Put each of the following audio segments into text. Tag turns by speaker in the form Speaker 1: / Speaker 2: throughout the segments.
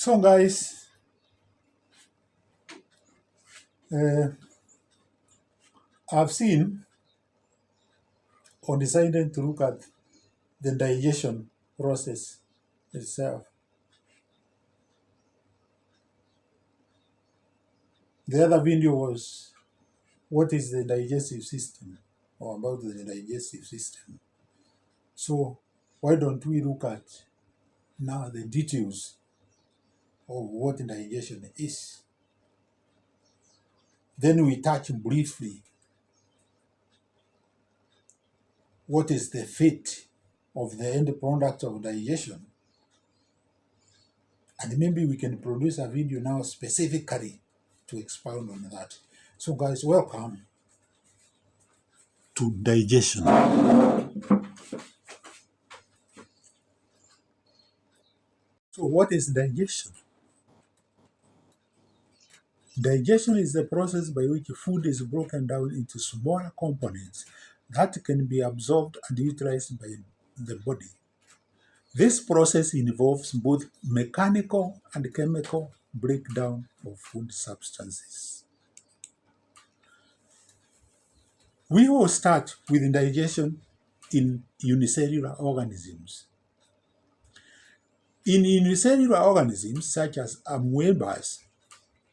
Speaker 1: So guys, I've seen or decided to look at the digestion process itself. The other video was what is the digestive system, or about the digestive system. So why don't we look at now the details of what digestion is? Then we touch briefly what is the fate of the end product of digestion. And maybe we can produce a video now specifically to expound on that. So guys, welcome to digestion. So what is digestion? Digestion is the process by which food is broken down into smaller components that can be absorbed and utilized by the body. This process involves both mechanical and chemical breakdown of food substances. We will start with digestion in unicellular organisms. In unicellular organisms such as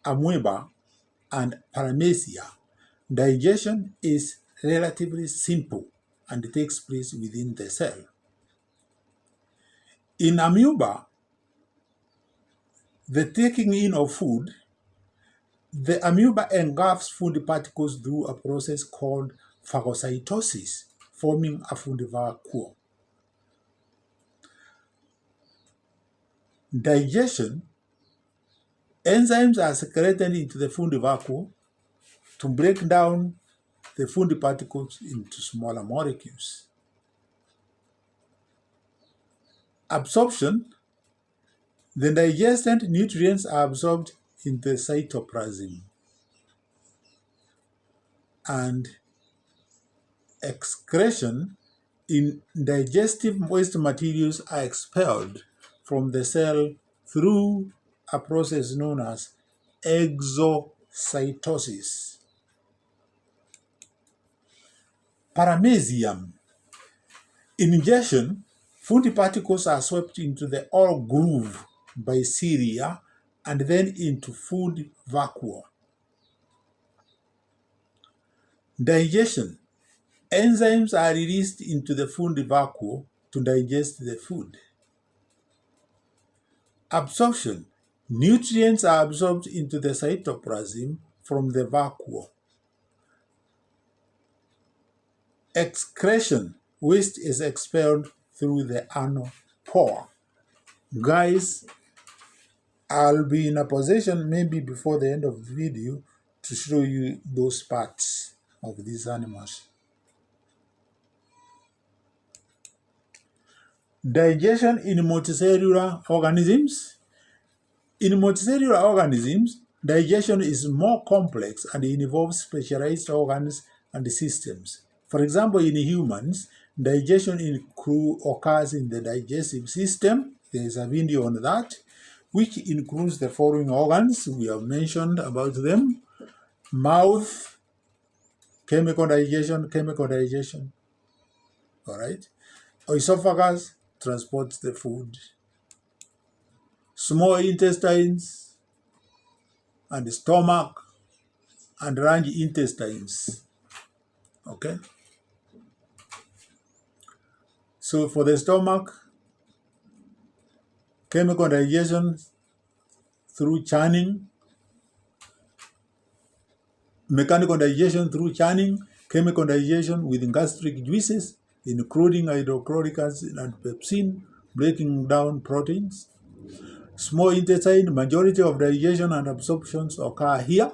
Speaker 1: amoeba and paramecia, digestion is relatively simple and takes place within the cell. In amoeba, the taking in of food, the amoeba engulfs food particles through a process called phagocytosis, forming a food vacuole. Digestion, enzymes are secreted into the food vacuole to break down the food particles into smaller molecules. Absorption, the digested nutrients are absorbed in the cytoplasm, and excretion, in digestive waste materials are expelled from the cell through a process known as exocytosis. Paramecium, in ingestion, food particles are swept into the oral groove by cilia and then into food vacuole. Digestion, enzymes are released into the food vacuole to digest the food. Absorption, nutrients are absorbed into the cytoplasm from the vacuole. Excretion, waste is expelled through the anal pore. Guys, I'll be in a position maybe before the end of the video to show you those parts of these animals. Digestion in multicellular organisms. In multicellular organisms, digestion is more complex and involves specialized organs and systems. For example, in humans, digestion occurs in the digestive system. There is a video on that, which includes the following organs. We have mentioned about them: mouth, chemical digestion. All right. Esophagus transports the food. Small intestines and stomach and large intestines. Okay. So for the stomach, chemical digestion through churning, mechanical digestion through churning, chemical digestion with gastric juices, including hydrochloric acid and pepsin, breaking down proteins. Small intestine, majority of digestion and absorptions occur here.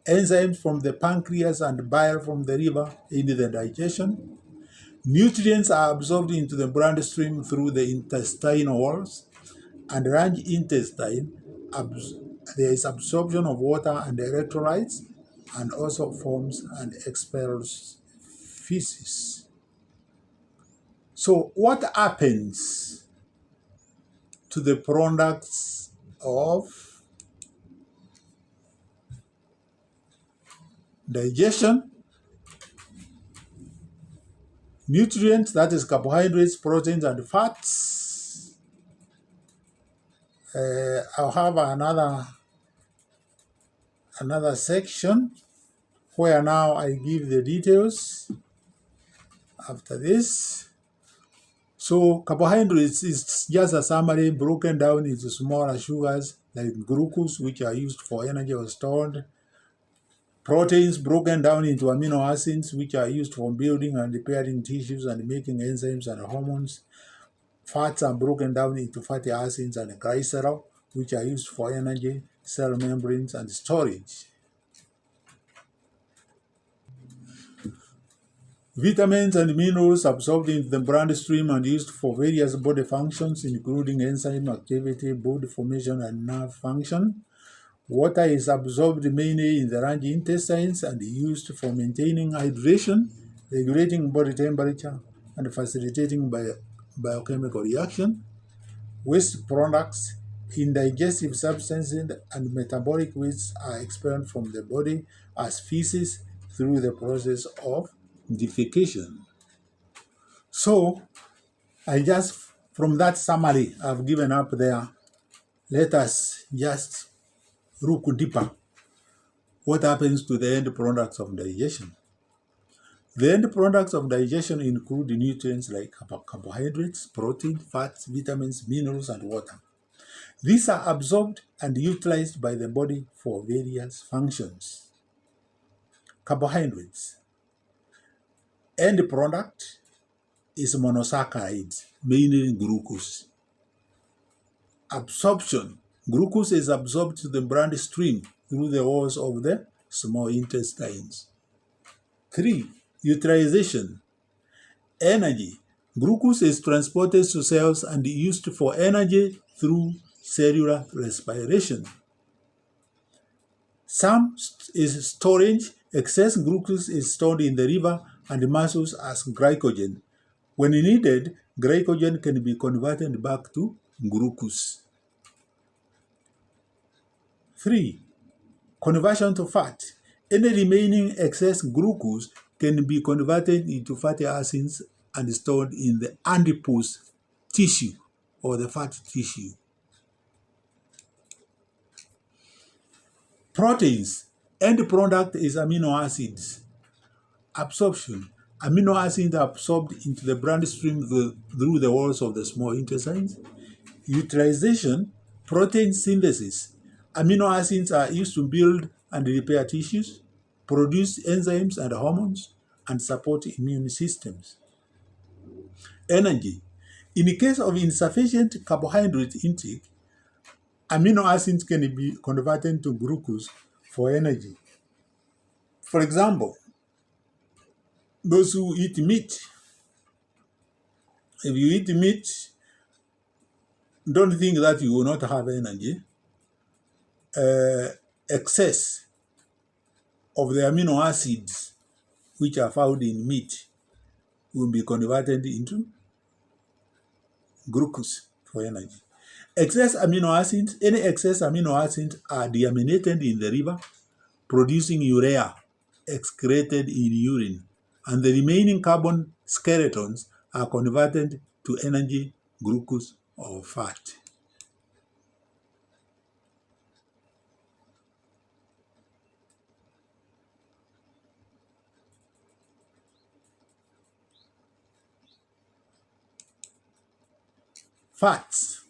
Speaker 1: Enzymes from the pancreas and bile from the liver aid the digestion. Nutrients are absorbed into the bloodstream through the intestinal walls. And large intestine, there is absorption of water and electrolytes, and also forms and expels feces. So what happens to the products of digestion, nutrients, that is carbohydrates, proteins, and fats. I'll have another section where now I give the details after this. So carbohydrates is just a summary broken down into smaller sugars like glucose, which are used for energy or stored. Proteins broken down into amino acids, which are used for building and repairing tissues and making enzymes and hormones. Fats are broken down into fatty acids and glycerol, which are used for energy, cell membranes, and storage. Vitamins and minerals absorbed into the bloodstream and used for various body functions, including enzyme activity, body formation, and nerve function. Water is absorbed mainly in the large intestines and used for maintaining hydration, regulating body temperature, and facilitating biochemical reaction. Waste products, indigestive substances, and metabolic wastes are expelled from the body as feces through the process of defecation. So, from that summary I've given up there, let us just look deeper. What happens to the end products of digestion? The end products of digestion include nutrients like carbohydrates, protein, fats, vitamins, minerals, and water. These are absorbed and utilized by the body for various functions. Carbohydrates. End product is monosaccharides, mainly glucose. Absorption. Glucose is absorbed to the bloodstream through the walls of the small intestines. 3. Utilization. Energy. Glucose is transported to cells and used for energy through cellular respiration. Some is storage. Excess glucose is stored in the liver and muscles as glycogen. When needed, glycogen can be converted back to glucose. 3. Conversion to fat. Any remaining excess glucose can be converted into fatty acids and stored in the adipose tissue or the fat tissue. Proteins. End product is amino acids. Absorption. Amino acids are absorbed into the bloodstream through the walls of the small intestines. Utilization. Protein synthesis. Amino acids are used to build and repair tissues, produce enzymes and hormones, and support immune systems. Energy. In the case of insufficient carbohydrate intake, amino acids can be converted to glucose for energy. For example, those who eat meat, if you eat meat, don't think that you will not have energy. Excess of the amino acids which are found in meat will be converted into glucose for energy. Excess amino acids, any excess amino acids are deaminated in the liver, producing urea excreted in urine, and the remaining carbon skeletons are converted to energy, glucose, or fat. Fats.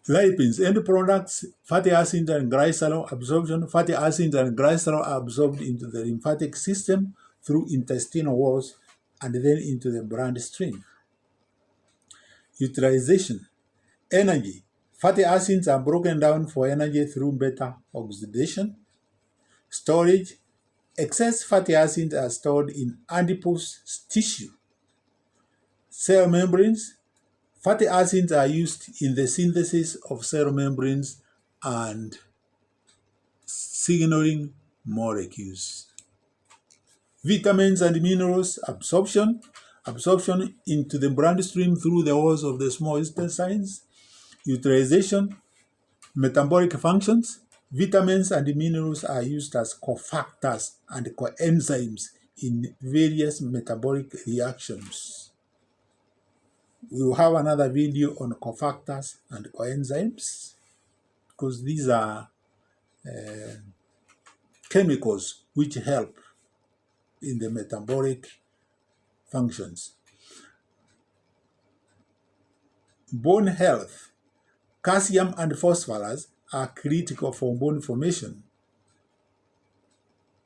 Speaker 1: Lipins, end products, fatty acids and glycerol absorption. Fatty acids and glycerol are absorbed into the lymphatic system through intestinal walls and then into the bloodstream. Utilization. Energy. Fatty acids are broken down for energy through beta oxidation. Storage. Excess fatty acids are stored in adipose tissue. Cell membranes. Fatty acids are used in the synthesis of cell membranes and signaling molecules. Vitamins and minerals absorption into the bloodstream through the walls of the small intestines. Utilization, metabolic functions. Vitamins and minerals are used as cofactors and coenzymes in various metabolic reactions. We will have another video on cofactors and coenzymes because these are chemicals which help in the metabolic functions. Bone health. Calcium and phosphorus are critical for bone formation.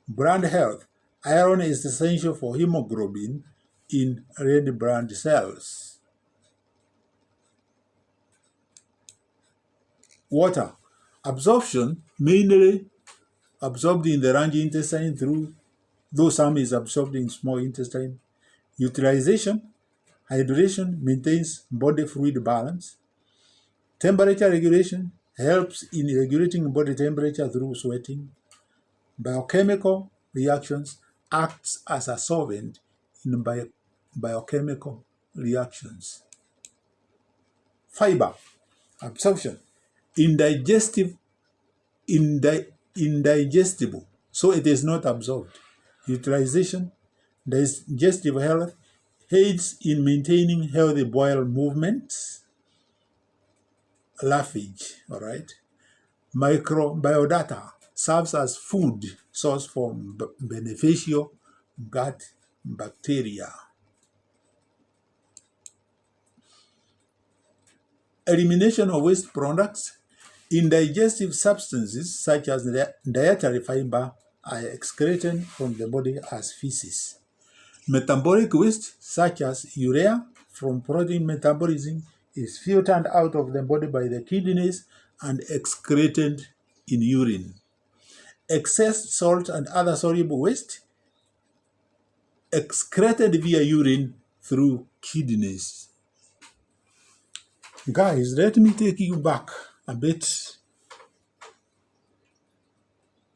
Speaker 1: Blood health. Iron is essential for hemoglobin in red blood cells. Water. Absorption, mainly absorbed in the large intestine though some is absorbed in small intestine. Utilization, hydration maintains body fluid balance. Temperature regulation helps in regulating body temperature through sweating. Biochemical reactions acts as a solvent in biochemical reactions. Fiber, absorption, indigestible, so it is not absorbed. Utilization, digestive health, aids in maintaining healthy bowel movements. Lavage, all right. Microbiota serves as food source for beneficial gut bacteria. Elimination of waste products. Indigestive substances such as dietary fiber are excreted from the body as feces. Metabolic waste such as urea from protein metabolism is filtered out of the body by the kidneys and excreted in urine. Excess salt and other soluble waste excreted via urine through kidneys. Guys, let me take you back a bit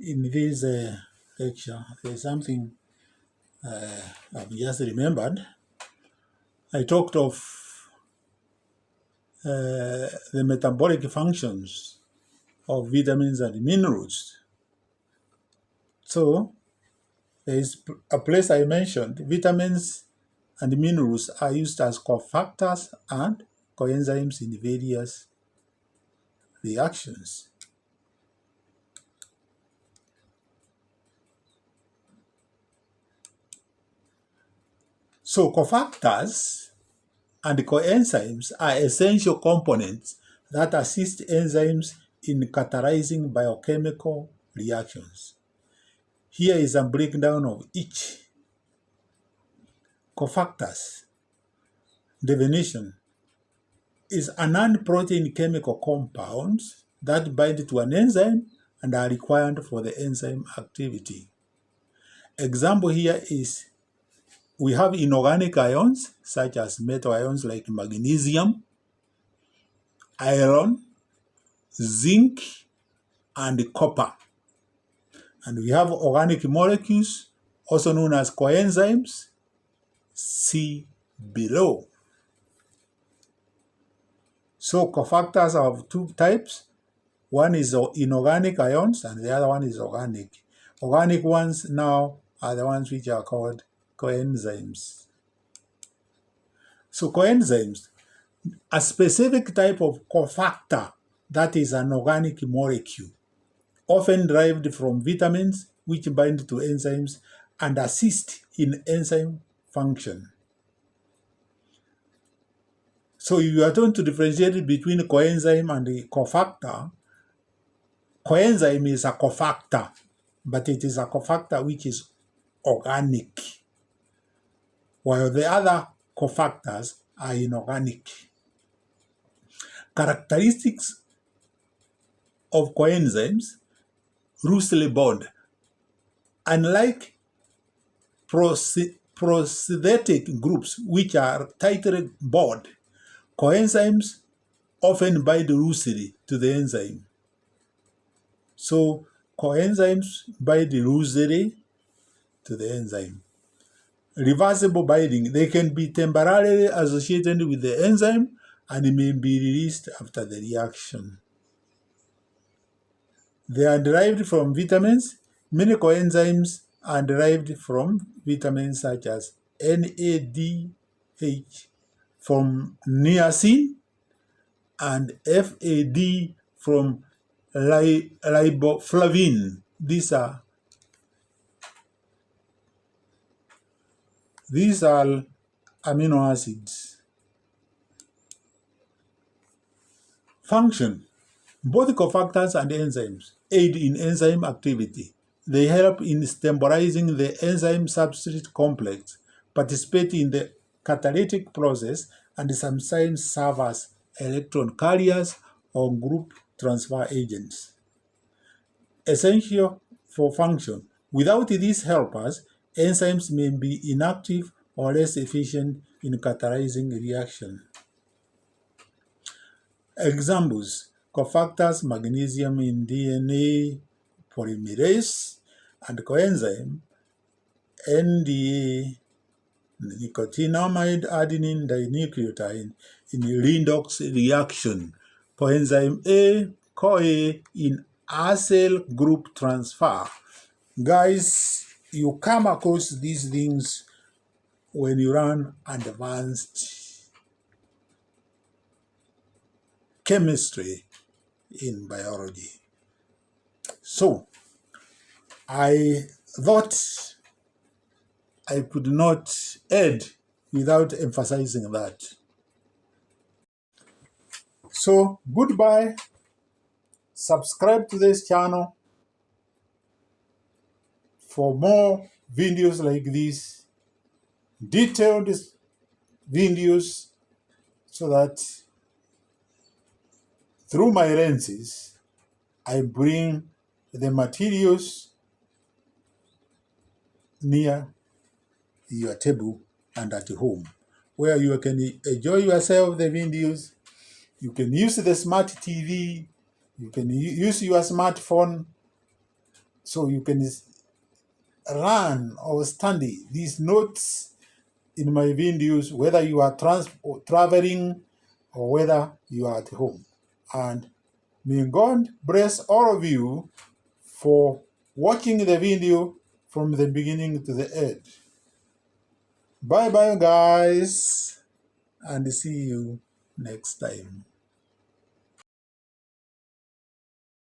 Speaker 1: in this lecture. There's something I've just remembered. I talked of the metabolic functions of vitamins and minerals. So, there is a place I mentioned. Vitamins and minerals are used as cofactors and coenzymes in various reactions. So cofactors and coenzymes are essential components that assist enzymes in catalyzing biochemical reactions. Here is a breakdown of each. Cofactors. Definition is a non-protein chemical compounds that bind to an enzyme and are required for the enzyme activity. Example here is we have inorganic ions such as metal ions like magnesium, iron, zinc, and copper. And we have organic molecules, also known as coenzymes, see below. So cofactors are of two types. One is inorganic ions and the other one is organic. Organic ones now are the ones which are called coenzymes. So coenzymes, a specific type of cofactor that is an organic molecule, often derived from vitamins which bind to enzymes and assist in enzyme function. So if you are going to differentiate between coenzyme and a cofactor, coenzyme is a cofactor, but it is a cofactor which is organic, while the other cofactors are inorganic. Characteristics of coenzymes: loosely bound. Unlike prosthetic groups which are tightly bound, coenzymes often bind loosely to the enzyme. So coenzymes bind loosely to the enzyme. Reversible binding, they can be temporarily associated with the enzyme and may be released after the reaction. They are derived from vitamins. Many coenzymes are derived from vitamins such as NADH from niacin and FAD from riboflavin. These are amino acids. Function. Both cofactors and enzymes aid in enzyme activity. They help in stabilizing the enzyme-substrate complex, participate in the catalytic process, and sometimes serve as electron carriers or group transfer agents. Essential for function. Without these helpers, enzymes may be inactive or less efficient in catalyzing reaction. Examples: cofactors, magnesium in DNA polymerase, and coenzyme NDA, nicotinamide adenine dinucleotide, in redox reaction. Coenzyme A-CoA in acyl group transfer. Guys, you come across these things when you run advanced chemistry in biology. So, I thought I could not add without emphasizing that. So, goodbye. Subscribe to this channel for more videos like this, detailed videos, so that through my lenses, I bring the materials near your table and at home, where you can enjoy yourself the videos. You can use the smart TV, you can use your smartphone, so you can run or study these notes in my videos, whether you are traveling or whether you are at home. And may God bless all of you for watching the video from the beginning to the end. Bye bye, guys, and see you next time.